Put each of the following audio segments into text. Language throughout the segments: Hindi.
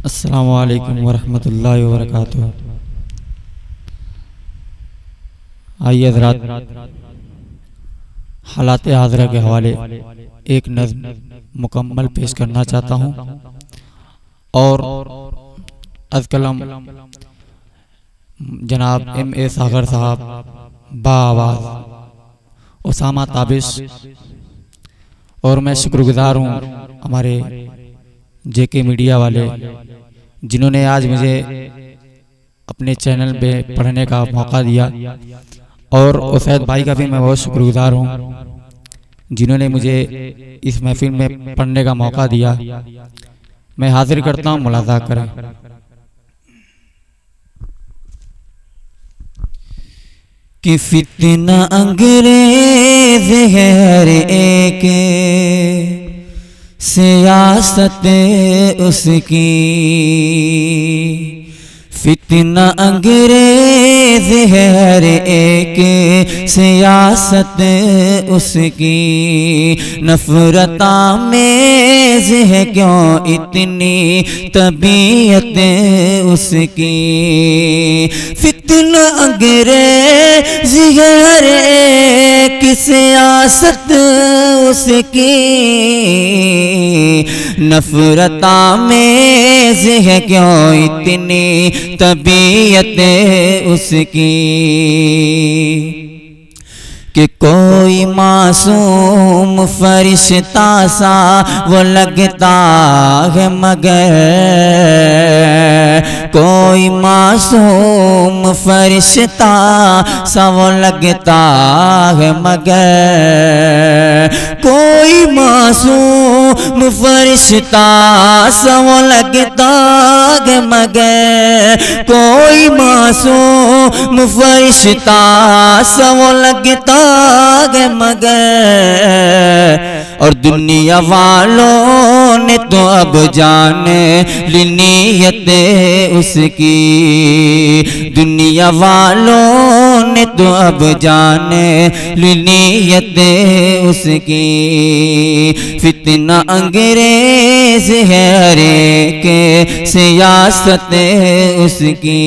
अस्सलामु अलैकुम वरहमतुल्लाहि वबरकातुहू। आइए हज़रात, हालात हाज़िरा के हवाले एक नज़्म मुकम्मल पेश करना चाहता हूँ और अज़-कलम जनाब M.A. सागर साहब बाआवाज़ उसामा ताबिश। और मैं शुक्रगुज़ार हूँ हमारे JK मीडिया वाले जिन्होंने आज मुझे अपने चैनल पे पढ़ने का मौका दिया, और उसैद भाई का भी मैं बहुत शुक्रगुज़ार हूँ जिन्होंने मुझे इस महफिल में पढ़ने का मौका दिया। मैं हाजिर करता हूँ, मुलाज़ा करें। कि फितना अंग्रेज़ है हर एक, सियासत उसकी। फितना अंग्रेज़ है हर एक, सियासत उसकी। नफ़रत आमेज़ है क्यों इतनी तबीयत उसकी। फितना अंग्रेज़ है हर एक, सियासत उसकी। नफ़रत आमेज़ है क्यों इतनी तबीयत उसकी। कि कोई मासूम फरिश्ता सा वो लगता है, मगर कोई मासूम फरिश्ता सा वो लगता है, मगर कोई मासूम फरिश्ता सा वो लगता है, मगर कोई मासूम फरिश्ता सा वो लगता है, मगर। और दुनिया वालों ने तो अब जाने ली नीयत उसकी। दुनिया वालों ने तो अब जाने ली नीयत उसकी। फितना अंग्रेज़ है हर एक, सियासत उसकी।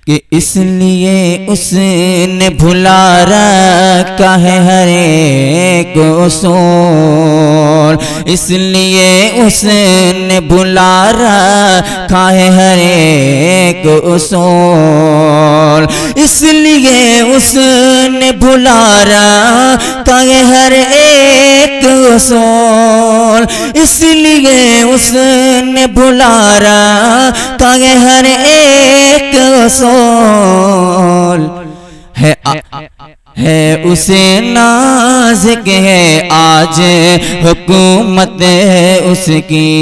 कि इसलिए उसने भुला रखा है हर एक उसूल। इसलिए उसने भुला रखा है हर एक उसूल। इसलिए उसने भुला रखा है हर एक उसूल। इसलिए उसने भुला रखा है हर एक उसूल। है उसे नाज़िक है आज हुकूमत उसकी।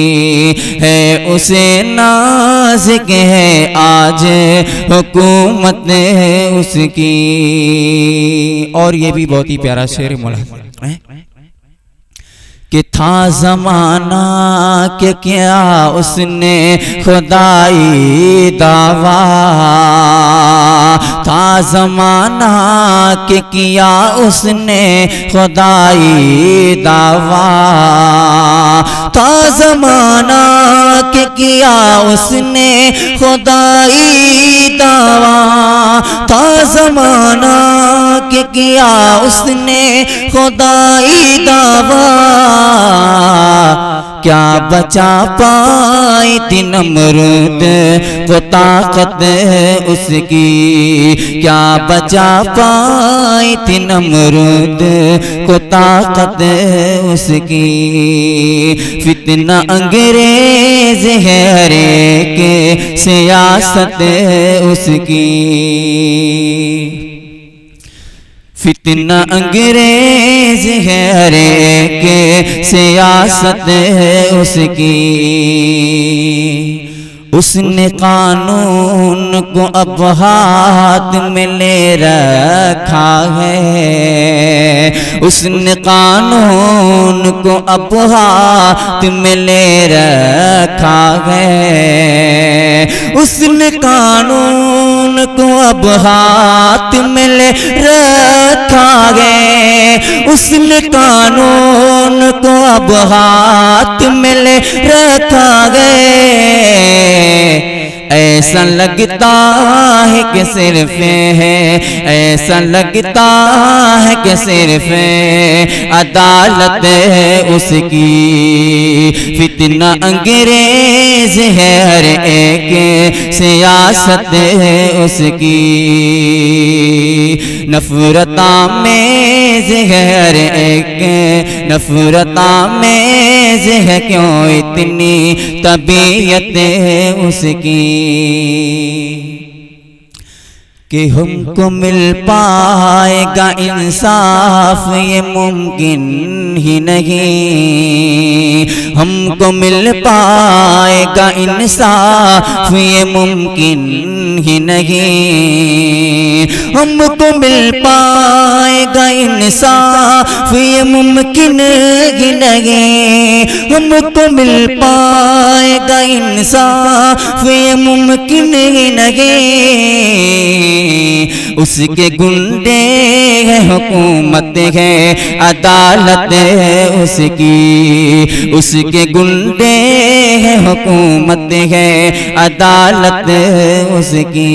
है उसे नाज़िक है आज हुकूमत उसकी। और ये भी बहुत ही प्यारा शेर मुलाज़ा कि था ज़माना के क्या उसने खुदाई दावा। था ज़माना के किया उसने खुदाई दावा। था ज़माना के किया उसने खुदाई दावा। था ज़माना के किया उसने खुदाई दावा। क्या बचा पाई थी नमरूद को ताकत उसकी। क्या बचा पाई थी नमरूद को ताकत उसकी। फितना अंग्रेज़ है हर एक, सियासत उसकी। फितना अंग्रेज़ है हर एक, सियासत उसकी। उसने कानून को अब हाथ में ले रखा है। उसने कानून को अब हाथ में ले रखा है। उसने कानून को अब हाथ में ले रखा रखा है, उसने कानून को अब हाथ में ले रखा है। ऐसा लगता है कि सिर्फ है, ऐसा लगता है कि सिर्फ अदालत है उसकी, फितना अंग्रेज है हर एक, सियासत है उसकी, नफरत आमेज है हर एक, नफरत आमेज है क्यों इतनी तबीयत है उसकी, कि हमको मिल पाएगा इंसाफ ये मुमकिन ही नहीं, हमको मिल पाएगा इंसाफ ये मुमकिन ही नहीं, हमको मिल पाएगा इंसाफ ये मुमकिन ही नहीं, हमको मिल पाएगा इंसाफ ये मुमकिन ही नहीं। उसके गुंडे है, हुकूमत है, अदालत है उसकी, उसके गुंडे है, हुकूमत है, अदालत है उसकी।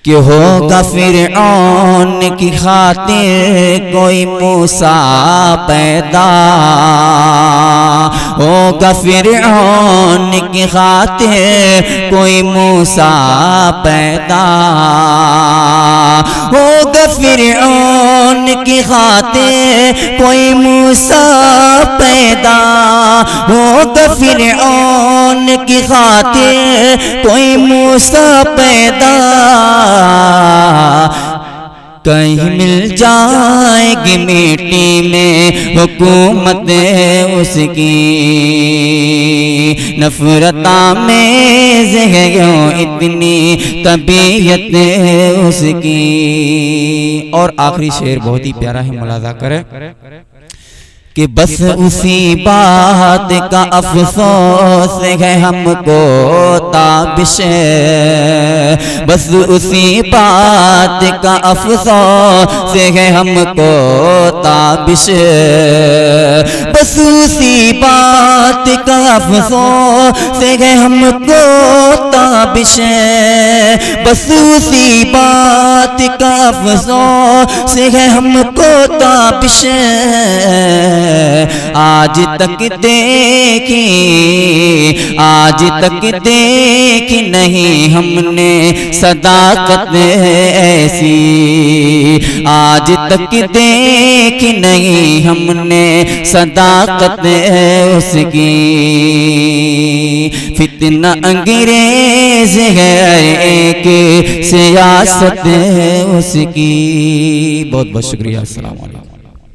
कि होगा फिरऔन की खातिर कोई मूसा पैदा, होगा फिरऔन की खातिर कोई मूसा पैदा, होगा फिरऔन की खातिर कोई मूसा पैदा, होगा फिरऔन की खातिर कोई मूसा पैदा, कहीं मिल जाएगी मिट्टी में हुकूमत उसकी, नफरत आमेज़ है क्यों इतनी तबीयत उसकी। और आखिरी शेर बहुत ही प्यारा है, मुलाजा करें कि बस उसी बात का अफसोस है हमको ताबिश, बस उसी बात का अफसोस है हमको ताबिश, बस उसी बात का अफसोस है हमको ताबिश, बस उसी बात का अफसोस है हमको ताबिश। आज तक देखी, आज तक देखी नहीं हमने सदाकत ऐसी, आज तक देखी नहीं हमने सदाकत उसकी, फितना अंग्रेज है एक, सियासत उसकी। बहुत बहुत शुक्रिया। अस्सलाम वालेकुम।